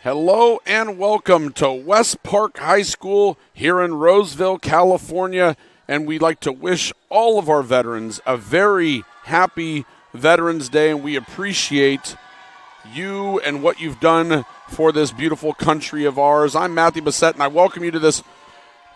Hello and welcome to West Park High School here in Roseville, California. And we'd like to wish all of our veterans a very happy Veterans Day, and we appreciate you and what you've done for this beautiful country of ours. I'm Matthew Bassett, and I welcome you to this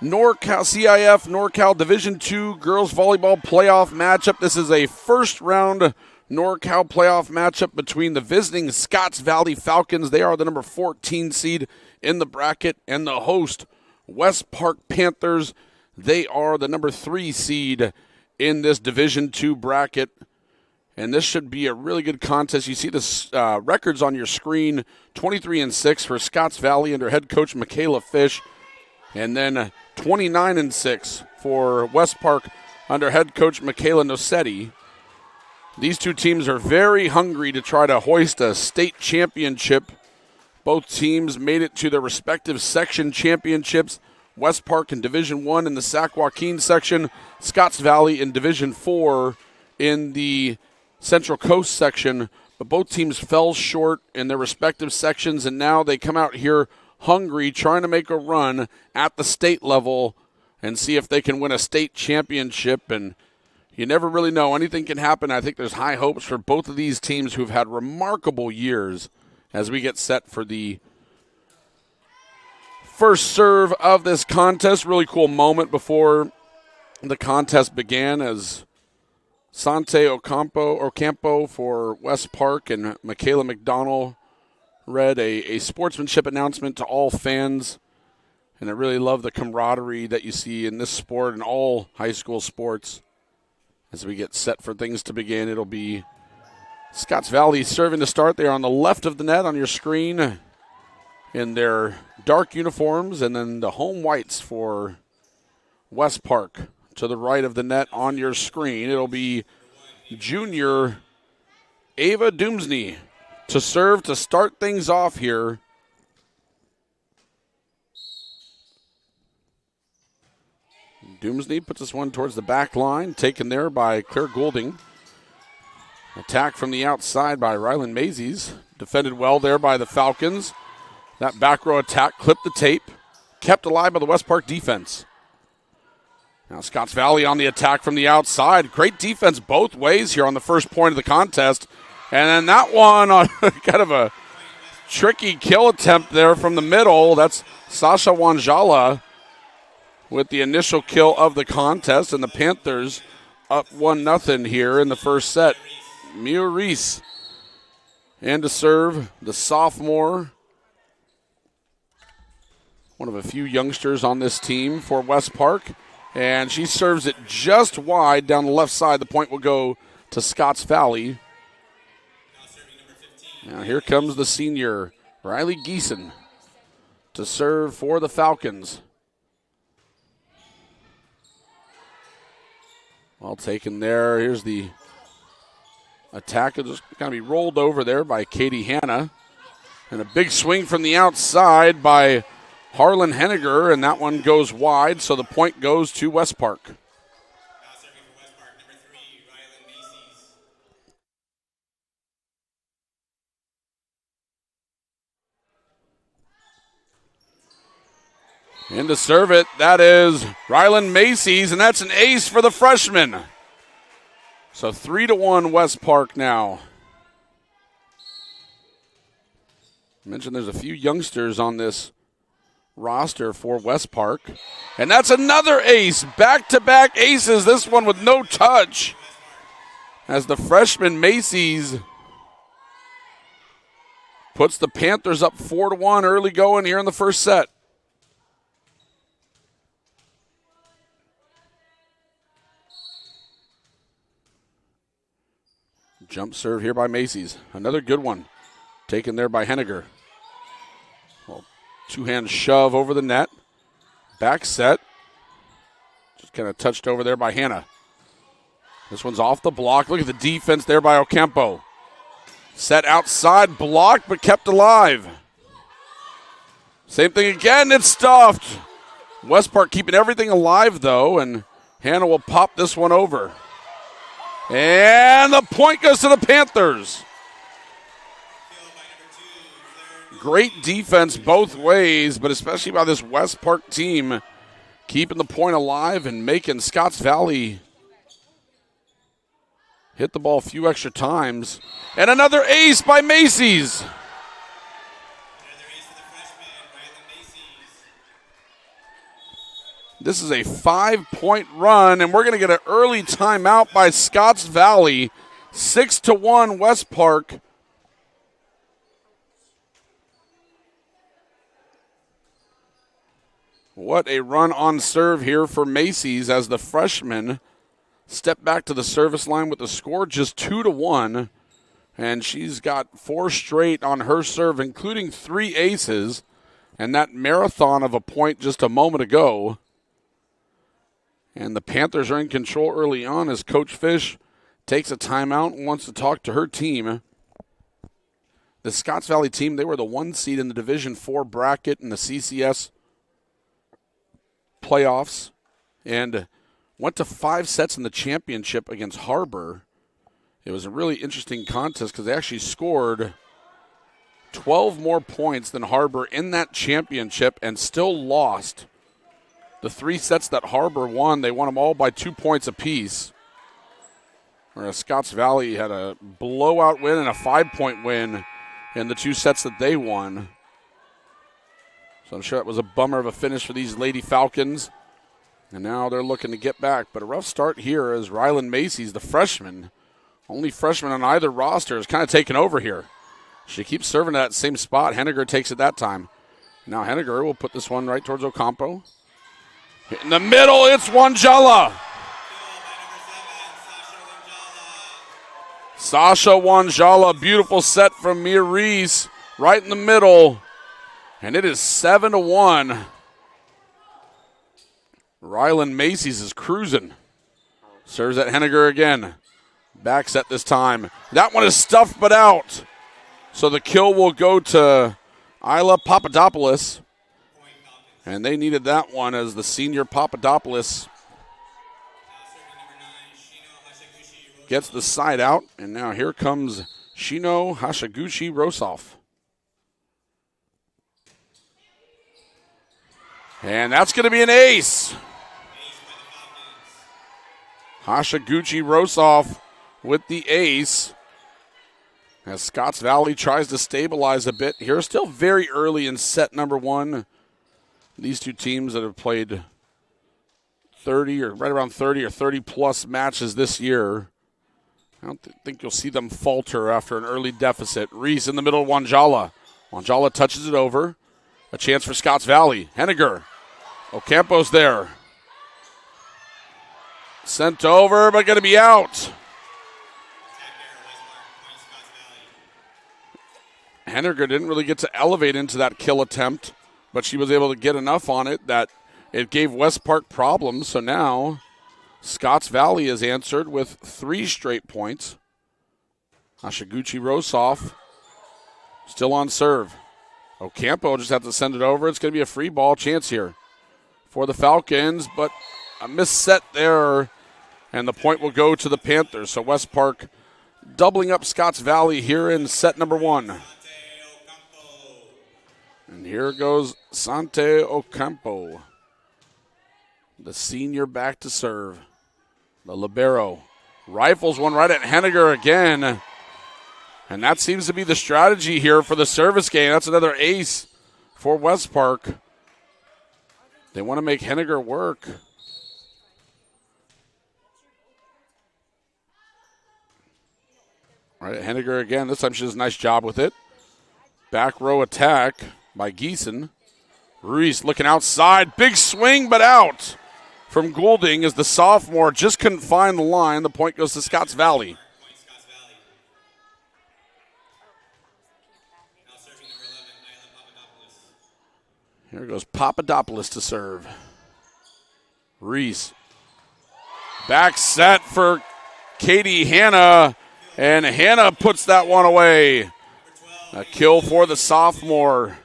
CIF NorCal Division II Girls Volleyball Playoff matchup. This is a first-round NorCal playoff matchup between the visiting Scotts Valley Falcons. They are the number 14 seed in the bracket, and the host, West Park Panthers. They are the number 3 seed in this Division II bracket. And this should be a really good contest. You see the records on your screen, 23-6 for Scotts Valley under head coach Michaela Fish, and then 29-6 for West Park under head coach Michaela Nocetti. These two teams are very hungry to try to hoist a state championship. Both teams made it to their respective section championships. West Park in Division I in the Sac Joaquin section, Scotts Valley in Division IV in the Central Coast section. But both teams fell short in their respective sections, and now they come out here hungry, trying to make a run at the state level and see if they can win a state championship. And you never really know. Anything can happen. I think there's high hopes for both of these teams who've had remarkable years as we get set for the first serve of this contest. Really cool moment before the contest began as Sante Ocampo for West Park and Michaela McDonald read a sportsmanship announcement to all fans. And I really love the camaraderie that you see in this sport and all high school sports. As we get set for things to begin, it'll be Scotts Valley serving to start. They are on the left of the net on your screen in their dark uniforms, and then the home whites for West Park to the right of the net on your screen. It'll be junior Ava Doomsney to serve to start things off here. Doomsney puts this one towards the back line, taken there by Claire Goulding. Attack from the outside by Rylan Mazies. Defended well there by the Falcons. That back row attack clipped the tape, kept alive by the West Park defense. Now Scotts Valley on the attack from the outside. Great defense both ways here on the first point of the contest. And then that one on kind of a tricky kill attempt there from the middle. That's Sasha Wanjala with the initial kill of the contest, and the Panthers up 1-0 here in the first set. Mia Reese. And to serve, the sophomore, one of a few youngsters on this team for West Park. And she serves it just wide down the left side. The point will go to Scotts Valley. Now here comes the senior, Riley Geeson, to serve for the Falcons. Well taken there. Here's the attack. It's just going to be rolled over there by Katie Hanna. And a big swing from the outside by Harlan Henniger, and that one goes wide, so the point goes to West Park. And to serve it, that is Rylan Macy's, and that's an ace for the freshman. So 3-1 West Park now. I mentioned there's a few youngsters on this roster for West Park. And that's another ace, back-to-back aces, this one with no touch. As the freshman Macy's puts the Panthers up 4-1 early going here in the first set. Jump serve here by Macy's. Another good one. Taken there by Henniger. Well, two-hand shove over the net. Back set. Just kind of touched over there by Hanna. This one's off the block. Look at the defense there by Ocampo. Set outside, blocked, but kept alive. Same thing again, it's stuffed. West Park keeping everything alive, though, and Hanna will pop this one over. And the point goes to the Panthers. Great defense both ways, but especially by this West Park team keeping the point alive and making Scotts Valley hit the ball a few extra times. And another ace by Macy's. This is a 5-point run, and we're going to get an early timeout by Scotts Valley. 6-1 West Park. What a run on serve here for Macy's as the freshman step back to the service line with the score just 2-1. And she's got 4 straight on her serve, including 3 aces. And that marathon of a point just a moment ago. And the Panthers are in control early on as Coach Fish takes a timeout and wants to talk to her team. The Scotts Valley team, they were the 1 seed in the Division IV bracket in the CCS playoffs and went to 5 sets in the championship against Harbor. It was a really interesting contest because they actually scored 12 more points than Harbor in that championship and still lost. The 3 sets that Harbor won, they won them all by 2 points apiece. Whereas Scotts Valley had a blowout win and a 5-point win in the 2 sets that they won. So I'm sure it was a bummer of a finish for these Lady Falcons. And now they're looking to get back. But a rough start here as Rylan Macy's, the freshman, only freshman on either roster, is kind of taken over here. She keeps serving to that same spot. Henniger takes it that time. Now Henniger will put this one right towards Ocampo. In the middle, it's Wanjala. Sasha Wanjala, beautiful set from Mir Reese, right in the middle. And it is 7-1. Rylan Macy's is cruising. Serves at Henniger again. Back set this time. That one is stuffed but out. So the kill will go to Isla Papadopoulos. And they needed that one as the senior Papadopoulos gets the side out. And now here comes Shino Hashiguchi-Rosoff. And that's going to be an ace. Hashiguchi-Rosoff with the ace. As Scotts Valley tries to stabilize a bit here. Still very early in set number 1. These two teams that have played 30 or right around 30 or 30-plus matches this year. I don't think you'll see them falter after an early deficit. Reese in the middle of Wanjala. Wanjala touches it over. A chance for Scotts Valley. Henniger. Ocampo's there. Sent over, but going to be out. Henniger didn't really get to elevate into that kill attempt, but she was able to get enough on it that it gave West Park problems. So now Scotts Valley is answered with 3 straight points. Hashiguchi-Rosoff still on serve. Ocampo just have to send it over. It's going to be a free ball chance here for the Falcons, but a missed set there, and the point will go to the Panthers. So West Park doubling up Scotts Valley here in set number 1. And here goes Sante Ocampo, the senior back to serve. The libero rifles one right at Henniger again. And that seems to be the strategy here for the service game. That's another ace for West Park. They want to make Henniger work. All right, Henniger again. This time she does a nice job with it. Back row attack by Geeson. Reese looking outside. Big swing, but out from Goulding as the sophomore just couldn't find the line. The point goes to Scotts Valley. Here goes Papadopoulos to serve. Reese. Back set for Katie Hanna. And Hanna puts that one away. A kill for the sophomore.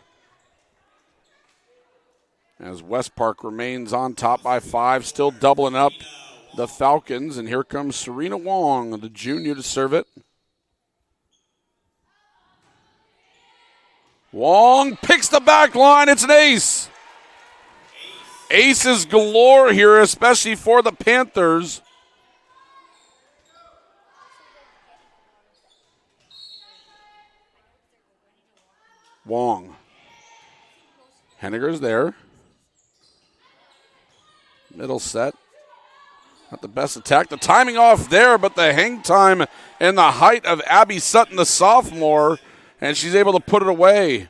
As West Park remains on top by 5. Still doubling up the Falcons. And here comes Serena Wong, the junior, to serve it. Wong picks the back line. It's an ace. Aces galore here, especially for the Panthers. Wong. Henniger's there. Middle set. Not the best attack. The timing off there, but the hang time and the height of Abby Sutton, the sophomore, and she's able to put it away.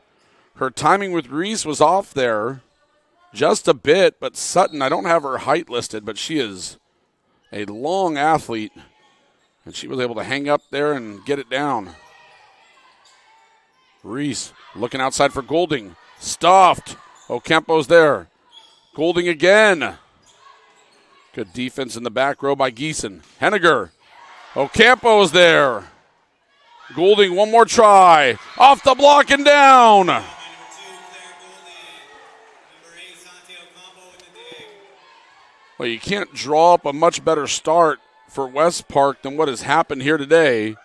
Her timing with Reese was off there just a bit, but Sutton, I don't have her height listed, but she is a long athlete, and she was able to hang up there and get it down. Reese looking outside for Golding. Stuffed. Ocampo's there. Golding again. Good defense in the back row by Geeson. Henniger. Ocampo's there. Golding, one more try. Off the block and down. Well, you can't draw up a much better start for West Park than what has happened here today.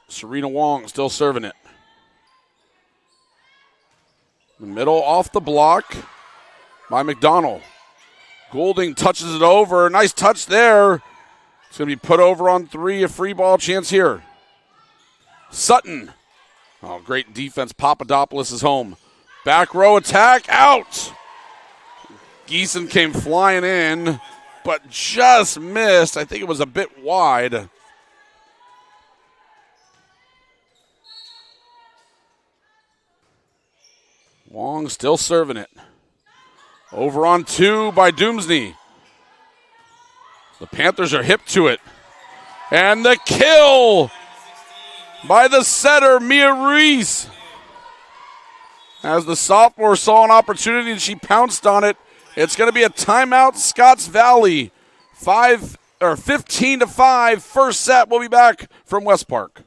Serena Wong still serving it. The middle off the block by McDonald. Golding touches it over. Nice touch there. It's going to be put over on three. A free ball chance here. Sutton. Oh, great defense. Papadopoulos is home. Back row attack. Out. Geeson came flying in, but just missed. I think it was a bit wide. Wong still serving it. Over on two by Doomsney. The Panthers are hip to it. And the kill by the setter, Mia Reese. As the sophomore saw an opportunity and she pounced on it, it's going to be a timeout, Scotts Valley. 15-5, first set. We'll be back from West Park.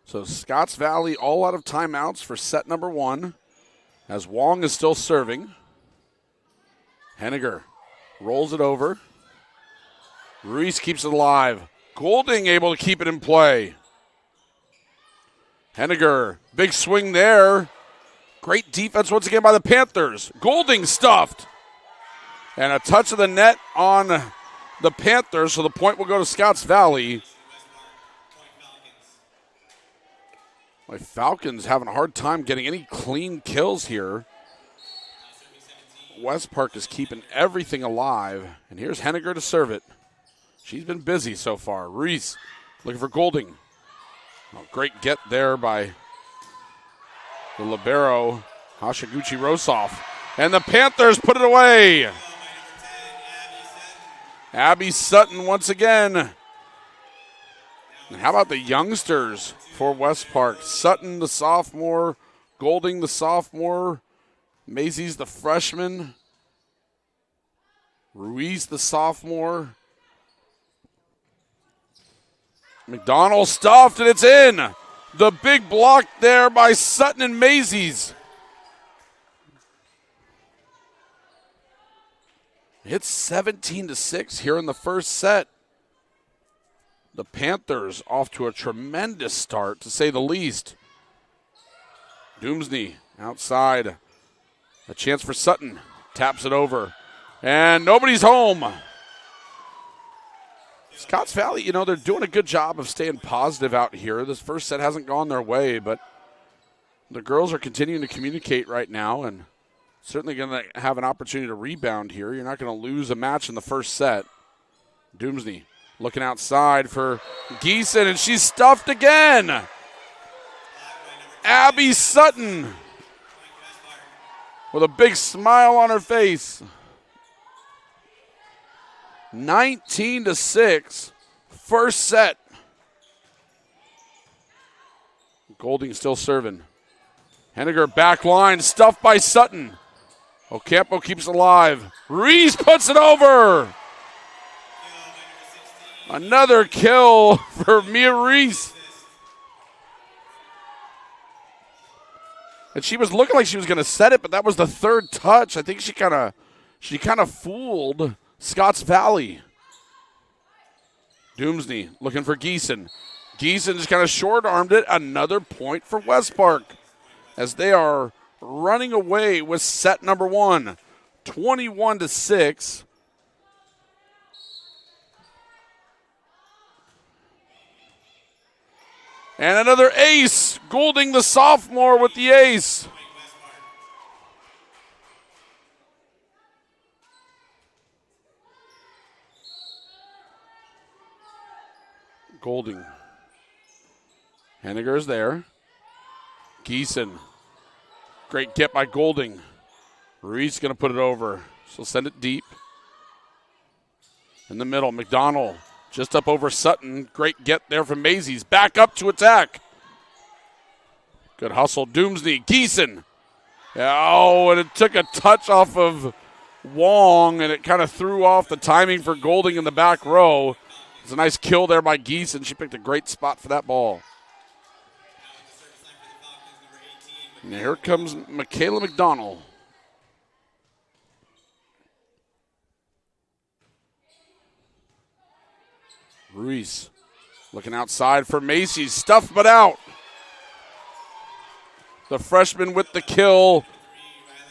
So Scotts Valley all out of timeouts for set number one, as Wong is still serving. Henniger rolls it over. Reese keeps it alive. Golding able to keep it in play. Henniger, big swing there. Great defense once again by the Panthers. Golding stuffed. And a touch of the net on the Panthers, so the point will go to Scotts Valley. My Falcons having a hard time getting any clean kills here. West Park is keeping everything alive. And here's Henniger to serve it. She's been busy so far. Reese looking for Golding. Oh, great get there by the libero, Hashiguchi Rosoff. And the Panthers put it away. Abby Sutton once again. And how about the youngsters for West Park? Sutton, the sophomore. Golding, the sophomore. Macy's, the freshman. Ruiz, the sophomore. McDonald stuffed, and it's in. The big block there by Sutton and Macy's. It's 17-6 here in the first set. The Panthers off to a tremendous start, to say the least. Doomsney outside. A chance for Sutton. Taps it over. And nobody's home. Scotts Valley, they're doing a good job of staying positive out here. This first set hasn't gone their way, but the girls are continuing to communicate right now and certainly going to have an opportunity to rebound here. You're not going to lose a match in the first set. Doomsney looking outside for Geeson, and she's stuffed again. Abby Sutton with a big smile on her face. 19-6, first set. Golding still serving. Henniger back line, stuffed by Sutton. Ocampo keeps it alive. Reese puts it over. Another kill for Mia Reese. And she was looking like she was going to set it, but that was the third touch. I think she kind of fooled Scotts Valley. Doomsney looking for Geeson. Geeson just kind of short-armed it. Another point for West Park as they are running away with set number one, 21-6. And another ace. Goulding, the sophomore, with the ace. Goulding. Henniger's there. Geeson. Great get by Goulding. Ruiz going to put it over. She'll send it deep. In the middle, McDonald just up over Sutton. Great get there from Macy's. Back up to attack. Good hustle. Doomsney. Geeson. Oh, and it took a touch off of Wong, and it kind of threw off the timing for Goulding in the back row. It's a nice kill there by Geeson. She picked a great spot for that ball. And here comes Michaela McDonald. Ruiz looking outside for Macy's. Stuffed but out. The freshman with the kill.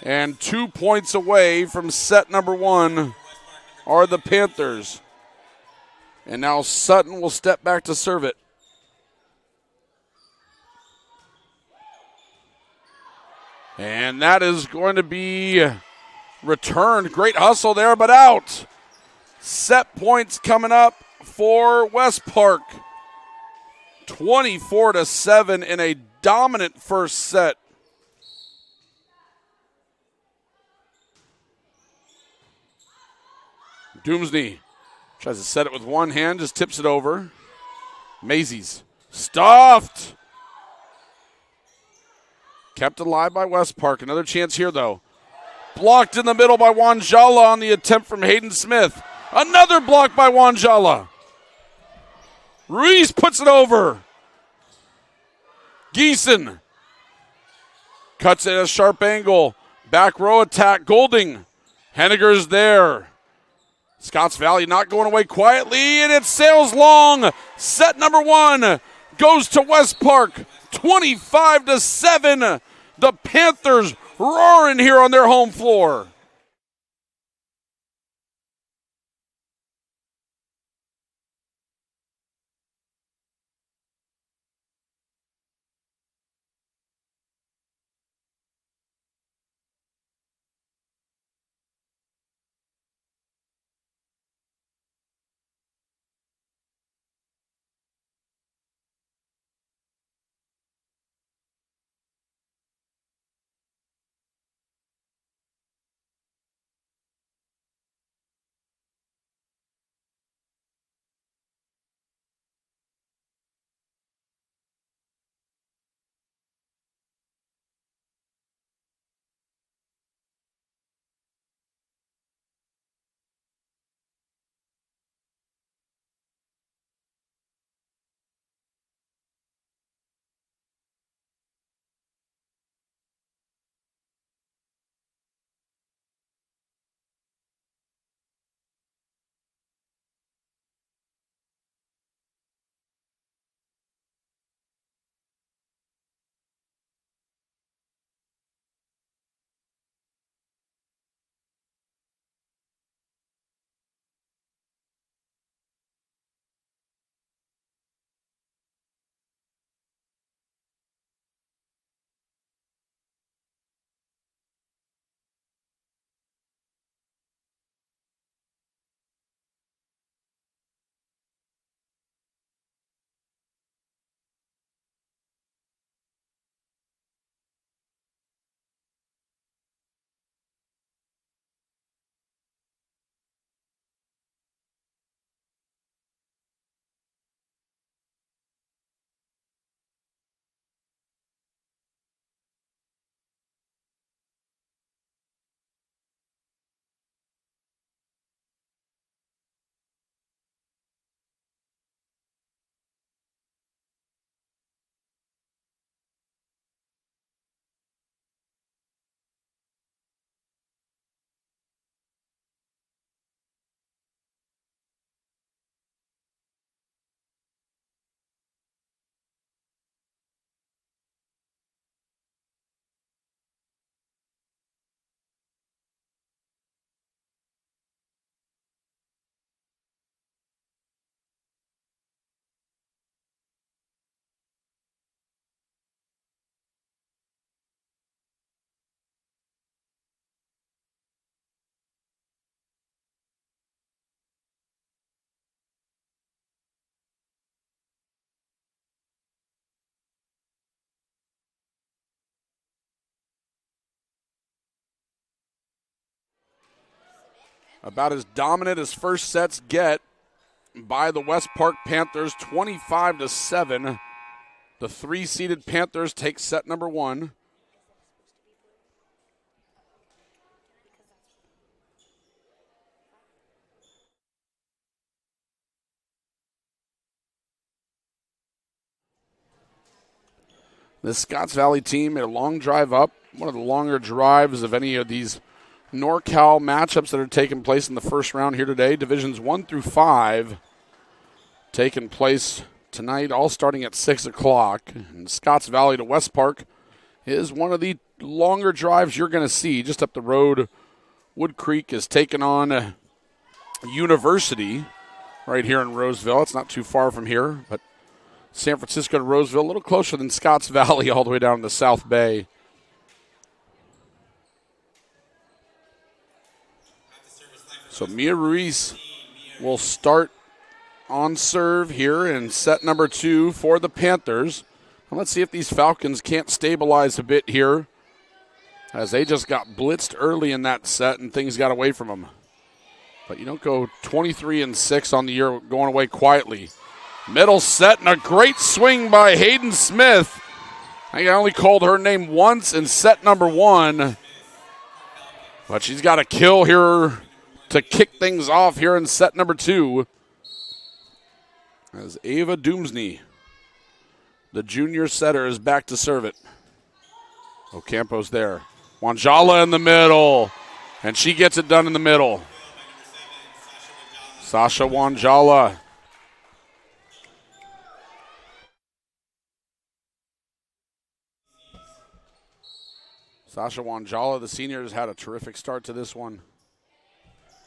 And 2 points away from set number one are the Panthers. And now Sutton will step back to serve it. And that is going to be returned. Great hustle there, but out. Set points coming up for West Park. 24-7 in a dominant first set. Doomsney tries to set it with one hand, just tips it over. Macy's stuffed. Kept alive by West Park. Another chance here, though. Blocked in the middle by Wanjala on the attempt from Hayden Smith. Another block by Wanjala. Ruiz puts it over. Geeson cuts it at a sharp angle. Back row attack. Goulding. Henniger's there. Scotts Valley not going away quietly, and it sails long. Set number one goes to West Park. 25-7. The Panthers roaring here on their home floor. About as dominant as first sets get by the West Park Panthers, 25-7. The 3-seeded Panthers take set number 1. This Scotts Valley team made a long drive up, one of the longer drives of any of these NorCal matchups that are taking place in the first round here today. Divisions 1 through 5 taking place tonight, all starting at 6 o'clock. And Scotts Valley to West Park is one of the longer drives you're going to see. Just up the road, Wood Creek is taking on University right here in Roseville. It's not too far from here, but San Francisco to Roseville, a little closer than Scotts Valley all the way down to the South Bay. So Mia Ruiz will start on serve here in set number 2 for the Panthers. And let's see if these Falcons can't stabilize a bit here, as they just got blitzed early in that set and things got away from them. But you don't go 23-6 on the year going away quietly. Middle set and a great swing by Hayden Smith. I think I only called her name once in set number 1. But she's got a kill here to kick things off here in set number 2. As Ava Doomsney, the junior setter, is back to serve it. Ocampo's there. Wanjala in the middle. And she gets it done in the middle. Sasha Wanjala. Sasha Wanjala, the senior, has had a terrific start to this one.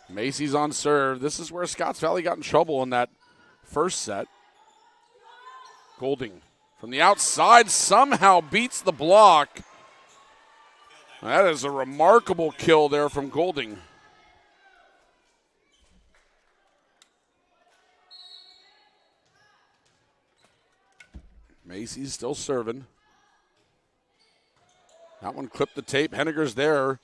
Macy's on serve. This is where Scotts Valley got in trouble in that first set. Golding from the outside somehow beats the block. That is a remarkable kill there from Golding. Macy's still serving. That one clipped the tape. Henniger's there,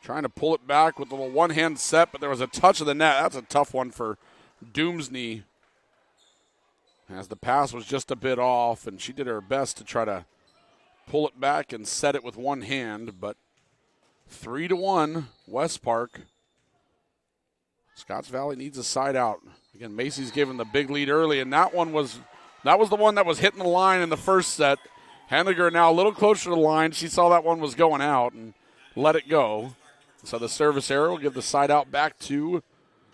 trying to pull it back with a little one-hand set, but there was a touch of the net. That's a tough one for Doomsney, as the pass was just a bit off, and she did her best to try to pull it back and set it with one hand, but 3-1, West Park. Scotts Valley needs a side out. Again, Macy's given the big lead early, and that was the one that was hitting the line in the first set. Henniger now a little closer to the line. She saw that one was going out and let it go. So the service error will give the side out back to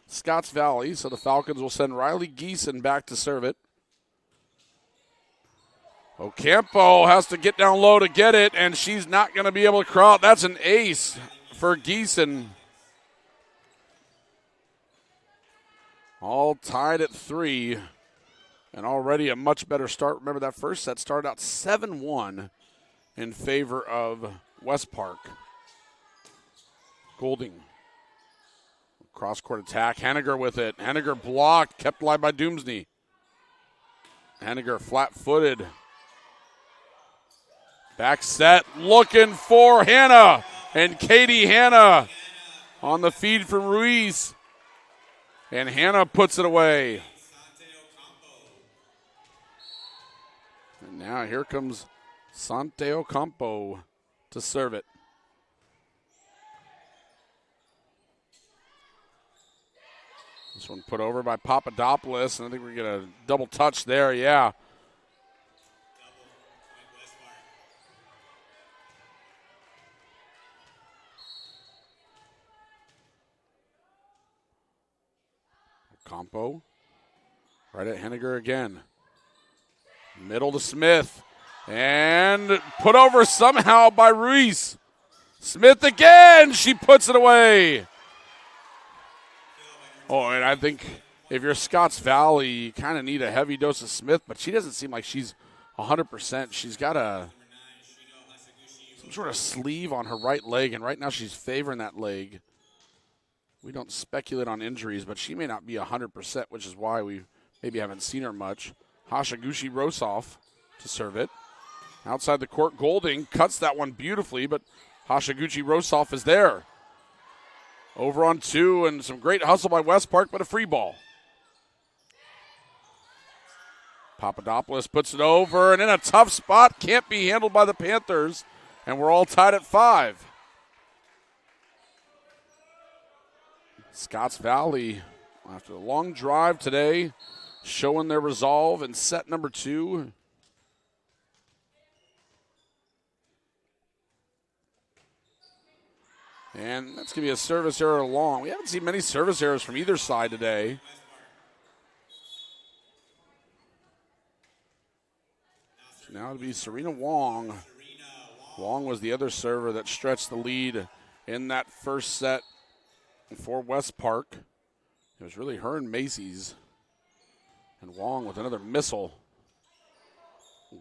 Scotts Valley. So the Falcons will send Riley Geeson back to serve it. Ocampo has to get down low to get it, and she's not going to be able to crawl. That's an ace for Geeson. All tied at 3. And already a much better start. Remember, that first set started out 7-1 in favor of West Park. Golding. Cross-court attack. Henniger with it. Henniger blocked. Kept alive by Doomsney. Henniger flat-footed. Back set. Looking for Hannah. And Katie Hannah on the feed from Ruiz. And Hannah puts it away. And now here comes Sante Ocampo to serve it. This one put over by Papadopoulos, and I think we're going to double touch there, yeah. Ocampo right at Henniger again. Middle to Smith. And put over somehow by Ruiz. Smith again. She puts it away. Oh, and I think if you're Scotts Valley, you kind of need a heavy dose of Smith, but she doesn't seem like she's 100%. She's got some sort of sleeve on her right leg, and right now she's favoring that leg. We don't speculate on injuries, but she may not be 100%, which is why we maybe haven't seen her much. Hashaguchi Rosov to serve it. Outside the court, Golding cuts that one beautifully, but Hashaguchi Rosov is there. Over on 2, and some great hustle by West Park, but a free ball. Papadopoulos puts it over, and in a tough spot, can't be handled by the Panthers, and we're all tied at 5. Scotts Valley, after a long drive today, showing their resolve in set number 2. And that's going to be a service error long. We haven't seen many service errors from either side today. So now it'll be Serena Wong. Wong was the other server that stretched the lead in that first set for West Park. It was really her and Macy's. And Wong with another missile.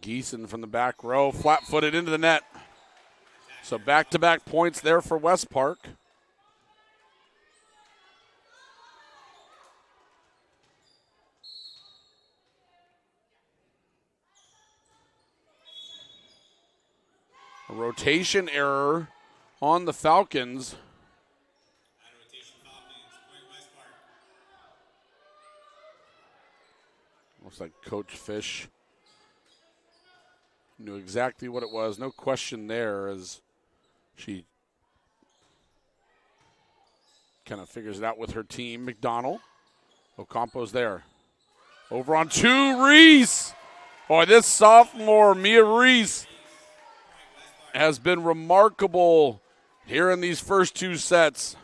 Geeson from the back row, flat-footed into the net. So back-to-back points there for West Park. A rotation error on the Falcons. Looks like Coach Fish knew exactly what it was. No question there as she kind of figures it out with her team. McDonald. Ocampo's there. Over on 2, Reese. Boy, this sophomore, Mia Reese, has been remarkable here in these first 2 sets.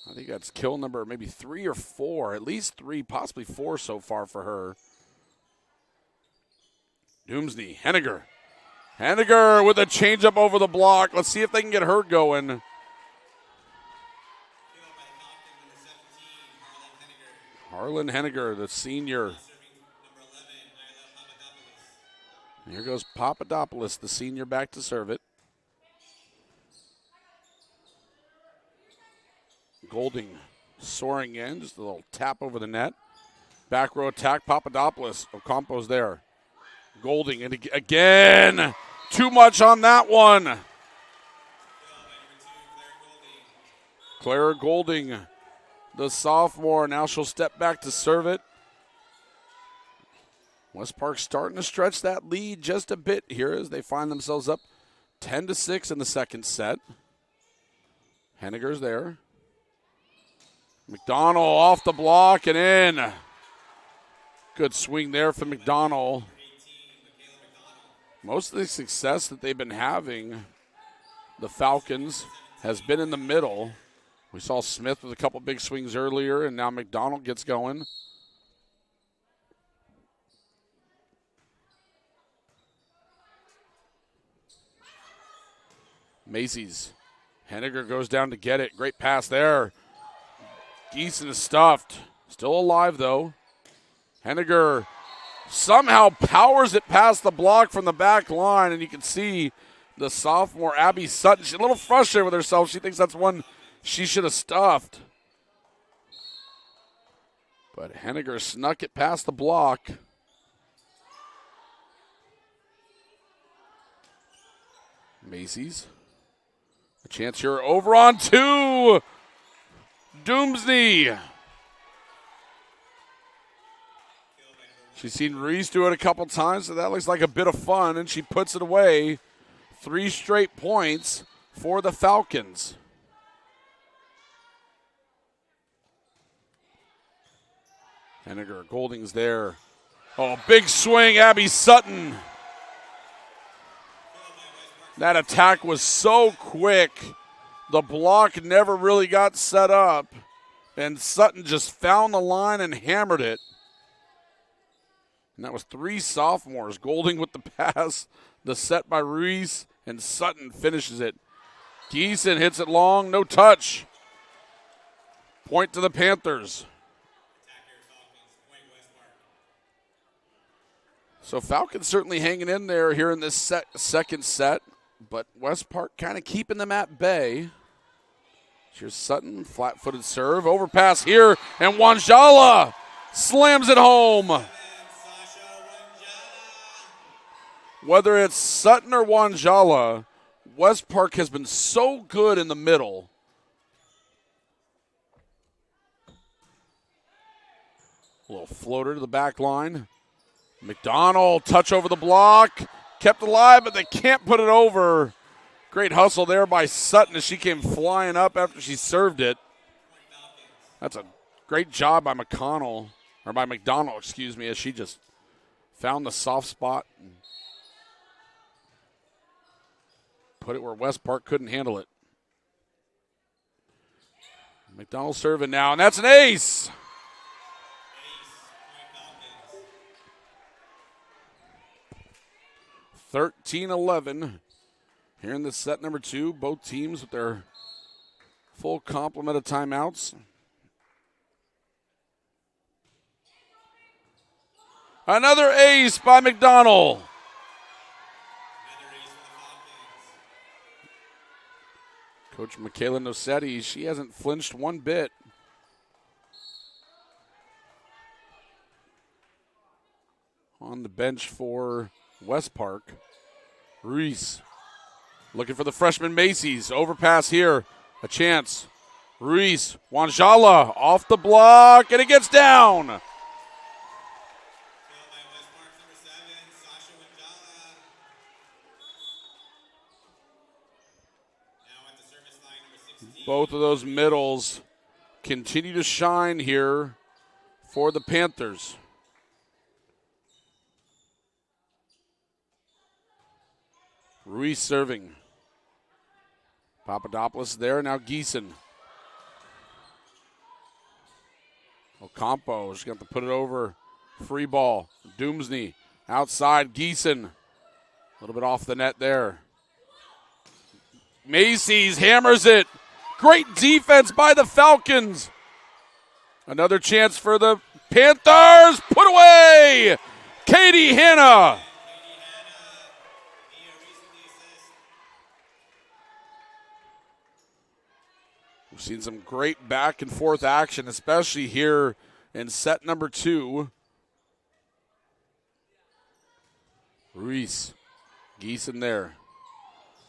I think that's kill number maybe 3 or 4, at least 3, possibly 4 so far for her. Doomsday, Henniger. Henniger with a changeup over the block. Let's see if they can get her going. Harlan Henniger, the senior. Here goes Papadopoulos, the senior, back to serve it. Golding soaring in, just a little tap over the net. Back row attack, Papadopoulos. Ocampo's there. Golding, and again, too much on that one. Clara Golding, the sophomore, now she'll step back to serve it. West Park starting to stretch that lead just a bit here as they find themselves up 10-6 in the second set. Henniger's there. McDonald off the block and in. Good swing there for McDonald. Most of the success that they've been having, the Falcons, has been in the middle. We saw Smith with a couple big swings earlier, and now McDonald gets going. Macy's. Henniger goes down to get it. Great pass there. Geeson is stuffed. Still alive, though. Henniger somehow powers it past the block from the back line, and you can see the sophomore, Abby Sutton. She's a little frustrated with herself. She thinks that's one she should have stuffed. But Henniger snuck it past the block. Macy's. A chance here over on 2. Doomsday. She's seen Reese do it a couple times, so that looks like a bit of fun, and she puts it away. 3 straight points for the Falcons. Henniger, Golding's there. Oh, big swing, Abby Sutton. That attack was so quick. The block never really got set up, and Sutton just found the line and hammered it. And that was 3 sophomores. Golding with the pass, the set by Reese, and Sutton finishes it. Geeson hits it long, no touch. Point to the Panthers. So Falcons certainly hanging in there here in this second set, but West Park kind of keeping them at bay. Here's Sutton, flat-footed serve, overpass here, and Wanjala slams it home. Whether it's Sutton or Wanjala, West Park has been so good in the middle. A little floater to the back line. McDonald, touch over the block. Kept alive, but they can't put it over. Great hustle there by Sutton as she came flying up after she served it. That's a great job by McDonald, excuse me, as she just found the soft spot and put it where West Park couldn't handle it. McDonald serving now, and that's an ace. 13-11 here in the set number 2. Both teams with their full complement of timeouts. Another ace by McDonald. Coach Michaela Nocetti, she hasn't flinched one bit. On the bench for West Park. Ruiz looking for the freshman Macy's. Overpass here. A chance. Ruiz. Wanjala off the block, and it gets down. Both of those middles continue to shine here for the Panthers. Ruiz serving. Papadopoulos there, now Geeson. Ocampo, she's got to put it over. Free ball. Doomsney outside, Geeson. A little bit off the net there. Macy's hammers it. Great defense by the Falcons. Another chance for the Panthers. Put away. Katie Hanna. We've seen some great back and forth action, especially here in set number 2. Ruiz. Geeson there.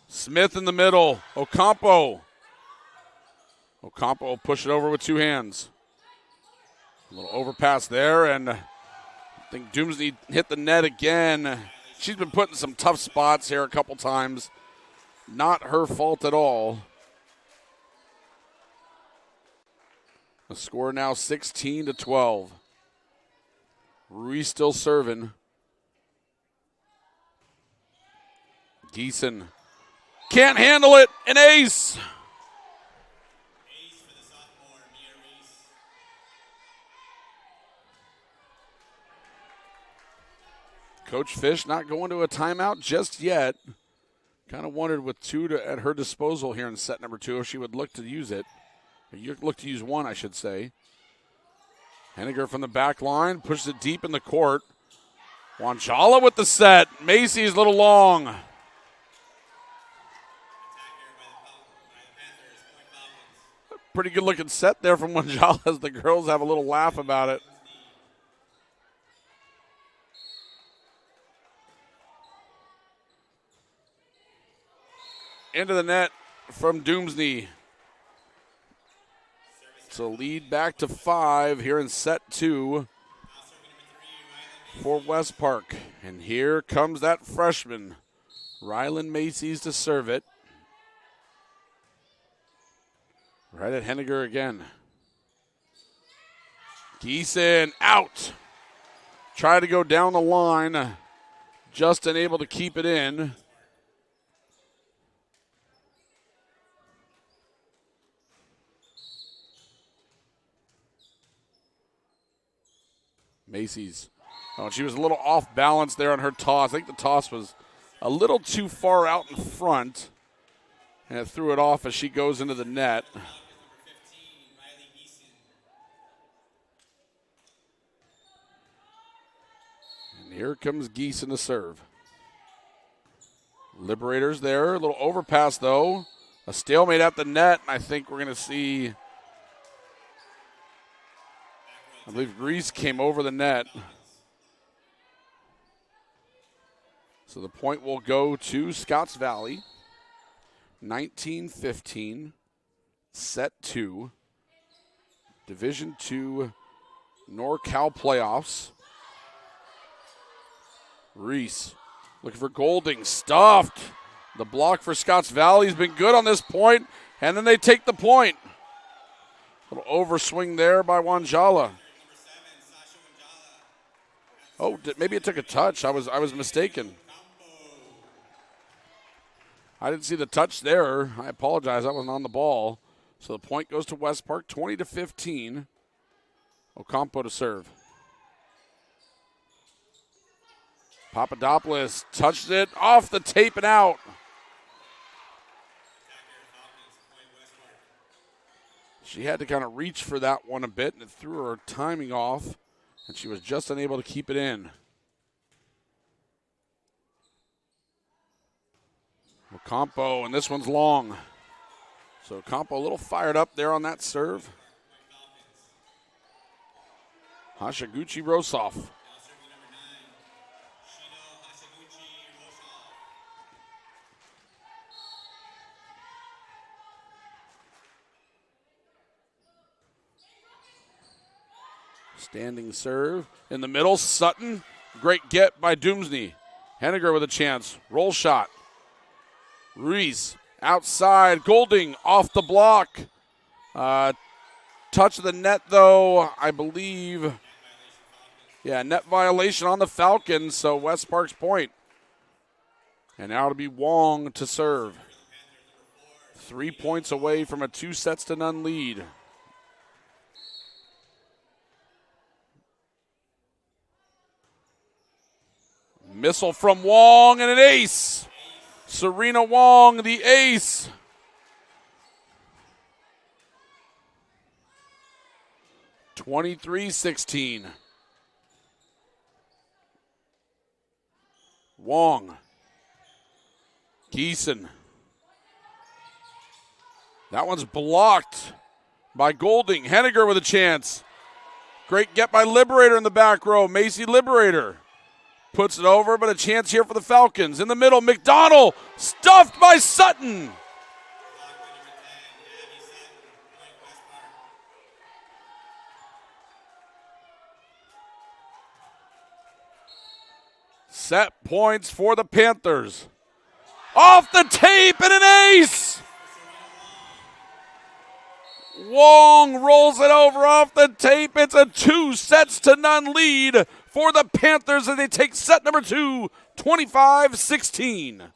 Smith in the middle. Ocampo will push it over with 2 hands. A little overpass there, and I think Doomsney hit the net again. She's been put in some tough spots here a couple times. Not her fault at all. The score now 16-12. Ruiz still serving. Geeson can't handle it. An ace. For the sophomore, Mia Reese. Coach Fish not going to a timeout just yet. Kind of wondered with 2 at her disposal here in set number 2 if she would look to use it. You look to use 1, I should say. Henniger from the back line pushes it deep in the court. Wanjala with the set. Macy's a little long. Pretty good looking set there from Wanjala as the girls have a little laugh about it. Into the net from Doomsney. So lead back to 5 here in set 2 for West Park. And here comes that freshman, Rylan Macy's, to serve it. Right at Henniger again. Geeson out. Try to go down the line. Just unable to keep it in. Macy's. Oh, she was a little off balance there on her toss. I think the toss was a little too far out in front. And it threw it off as she goes into the net. And here comes Geeson to serve. Liberators there. A little overpass, though. A stalemate at the net. I think we're going to see, I believe Reese came over the net. So the point will go to Scotts Valley. 19-15, set 2, Division II NorCal playoffs. Reese looking for Golding, stuffed. The block for Scotts Valley has been good on this point, and then they take the point. Little overswing there by Wanjala. Oh, maybe it took a touch. I was mistaken. I didn't see the touch there. I apologize. I wasn't on the ball. So the point goes to West Park, 20-15. Ocampo to serve. Papadopoulos touched it off the tape and out. She had to kind of reach for that one a bit, and it threw her timing off, and she was just unable to keep it in. Ocampo, and this one's long. So Ocampo a little fired up there on that serve. Hashiguchi Rosoff. Standing serve in the middle. Sutton. Great get by Doomsney. Henniger with a chance. Roll shot. Reese outside. Golding off the block. Touch of the net, though, I believe. Yeah, net violation on the Falcons, so West Park's point. And now it'll be Wong to serve. 3 points away from a 2-0 lead. Missile from Wong and an ace. Serena Wong, the ace. (23-16). Wong. Geeson. That one's blocked by Golding. Henniger with a chance. Great get by Liberator in the back row. Macy Liberator puts it over, but a chance here for the Falcons. In the middle, McDonald stuffed by Sutton. Set points for the Panthers. Off the tape and an ace. Wong rolls it over off the tape. It's a 2-0 lead for the Panthers as they take set number 2, 25-16.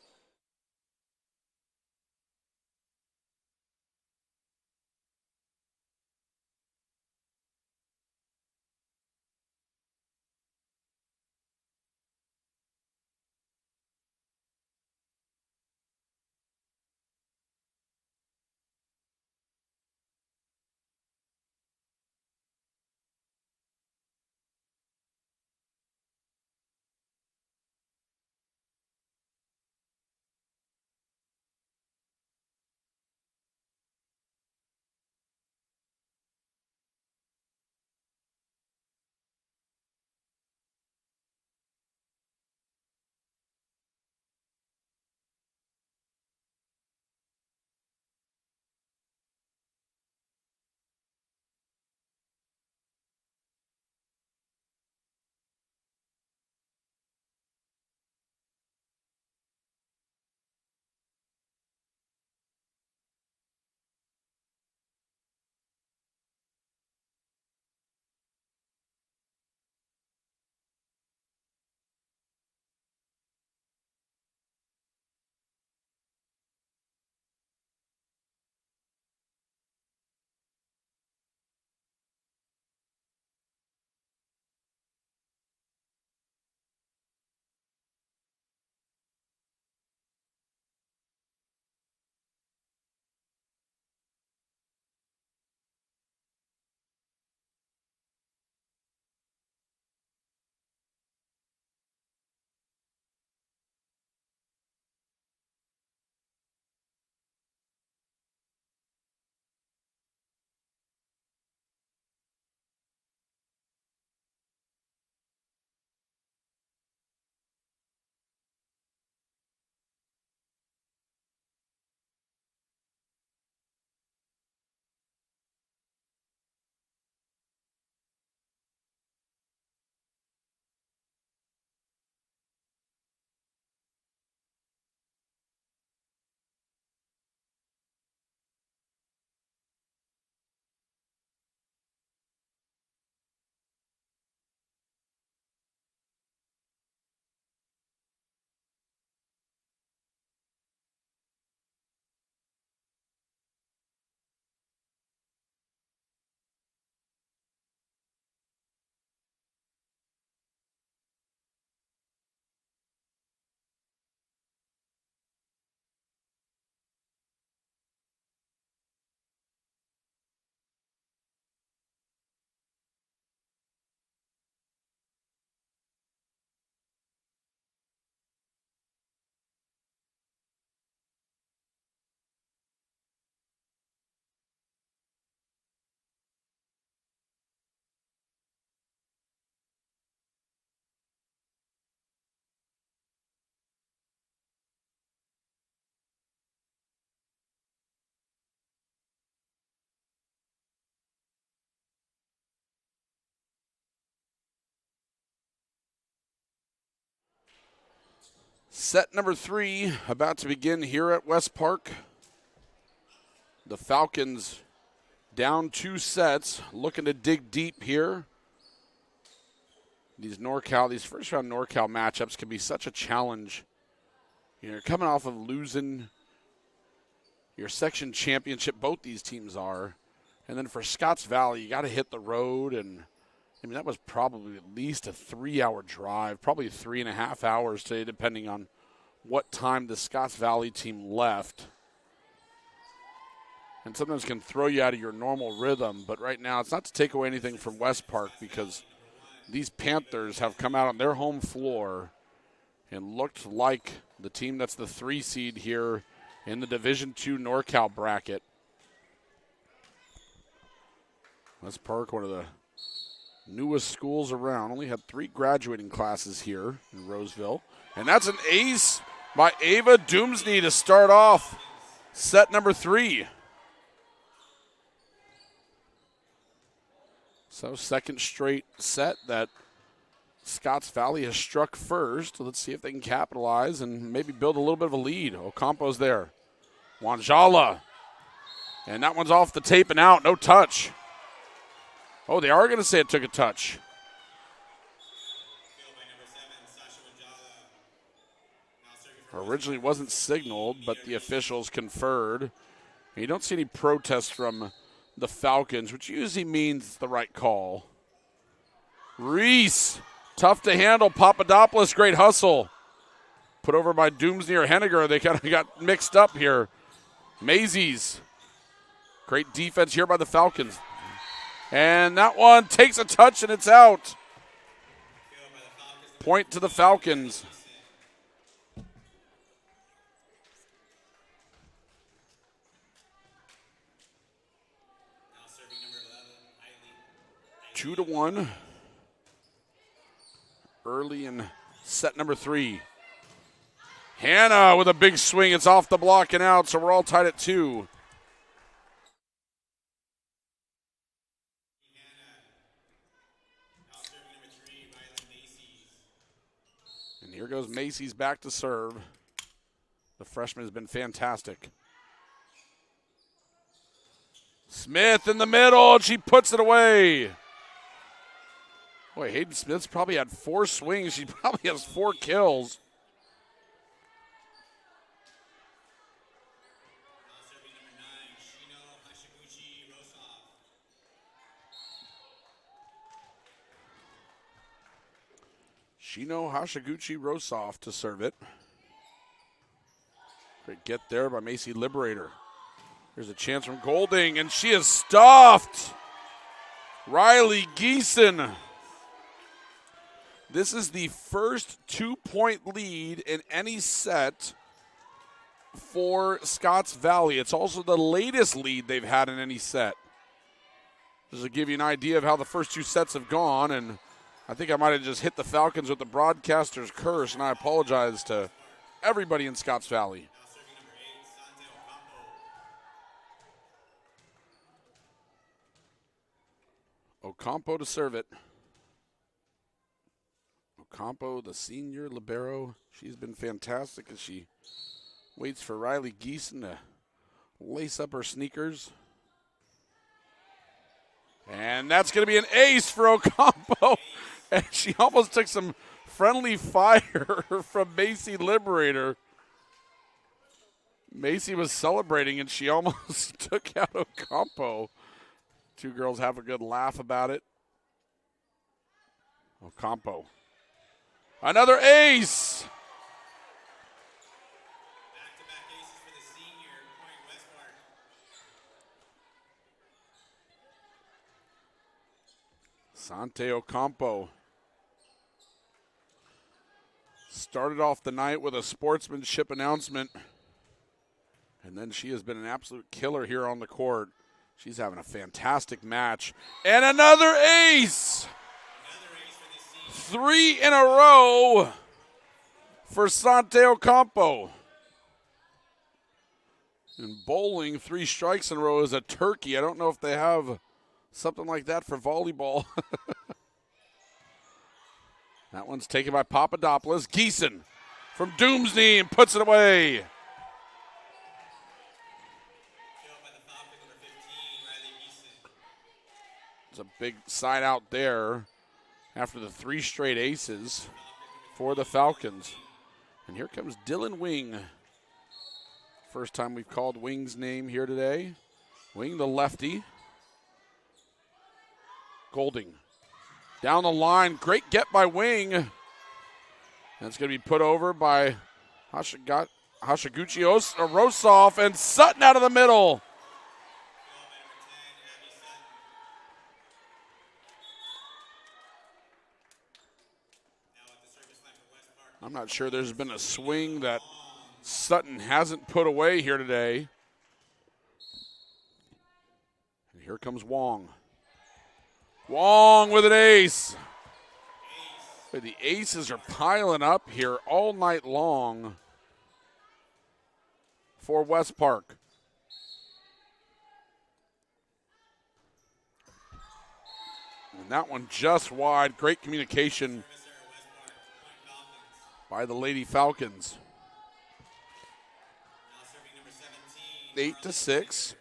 Set number 3 about to begin here at West Park. The Falcons down 2 sets, looking to dig deep here. These first round NorCal matchups can be such a challenge. You're coming off of losing your section championship, both these teams are. And then for Scotts Valley, you got to hit the road. And I mean, that was probably at least a 3-hour drive, probably 3.5 hours today, depending on what time the Scotts Valley team left. And sometimes can throw you out of your normal rhythm. But right now, it's not to take away anything from West Park, because these Panthers have come out on their home floor and looked like the team that's the 3 seed here in the Division II NorCal bracket. West Park, one of the newest schools around, only had 3 graduating classes here in Roseville. And that's an ace by Ava Doomsney to start off set number 3. So second straight set that Scotts Valley has struck first. Let's see if they can capitalize and maybe build a little bit of a lead. Ocampo's there. Wanjala. And that one's off the tape and out. No touch. Oh, they are going to say it took a touch. Originally wasn't signaled, but the officials conferred. And you don't see any protests from the Falcons, which usually means it's the right call. Reese, tough to handle. Papadopoulos, great hustle. Put over by Doomsney or Henniger. They kind of got mixed up here. Mazies, great defense here by the Falcons. And that one takes a touch and it's out. Point to the Falcons. Two to 1. Early in set number 3. Hannah with a big swing. It's off the block and out, so we're all tied at 2. And here goes Macy's back to serve. The freshman has been fantastic. Smith in the middle, and she puts it away. Boy, Hayden Smith's probably had 4 swings. She probably has 4 kills. Shino Hashiguchi-Rosoff to serve it. Great get there by Macy Liberator. There's a chance from Golding, and she is stuffed. Riley Geeson. This is the first 2-point lead in any set for Scotts Valley. It's also the latest lead they've had in any set. Just to give you an idea of how the first 2 sets have gone, and I think I might have just hit the Falcons with the broadcaster's curse, and I apologize to everybody in Scotts Valley. Ocampo to serve it. Ocampo, the senior libero, she's been fantastic as she waits for Riley Geeson to lace up her sneakers. And that's going to be an ace for Ocampo. And she almost took some friendly fire from Macy Liberator. Macy was celebrating, and she almost took out Ocampo. 2 girls have a good laugh about it. Ocampo. Another ace. Back-to-back aces for the senior, Point West Park. Sante Ocampo started off the night with a sportsmanship announcement, and then she has been an absolute killer here on the court. She's having a fantastic match. And another ace! 3 in a row for Sante Ocampo. In bowling, 3 strikes in a row is a turkey. I don't know if they have something like that for volleyball. That one's taken by Papadopoulos. Geeson from Doomsney and puts it away. Killed by the Falcon, number 15, Riley Beeson. It's a big side out there after the 3 straight aces for the Falcons. And here comes Dylan Wing. First time we've called Wing's name here today. Wing, the lefty. Golding down the line. Great get by Wing. That's going to be put over by Hashiguchi Rosov, and Sutton out of the middle. I'm not sure there's been a swing that Sutton hasn't put away here today. And here comes Wong. Wong with an ace. The aces are piling up here all night long for West Park. And that one just wide. Great communication by the Lady Falcons. 8-6.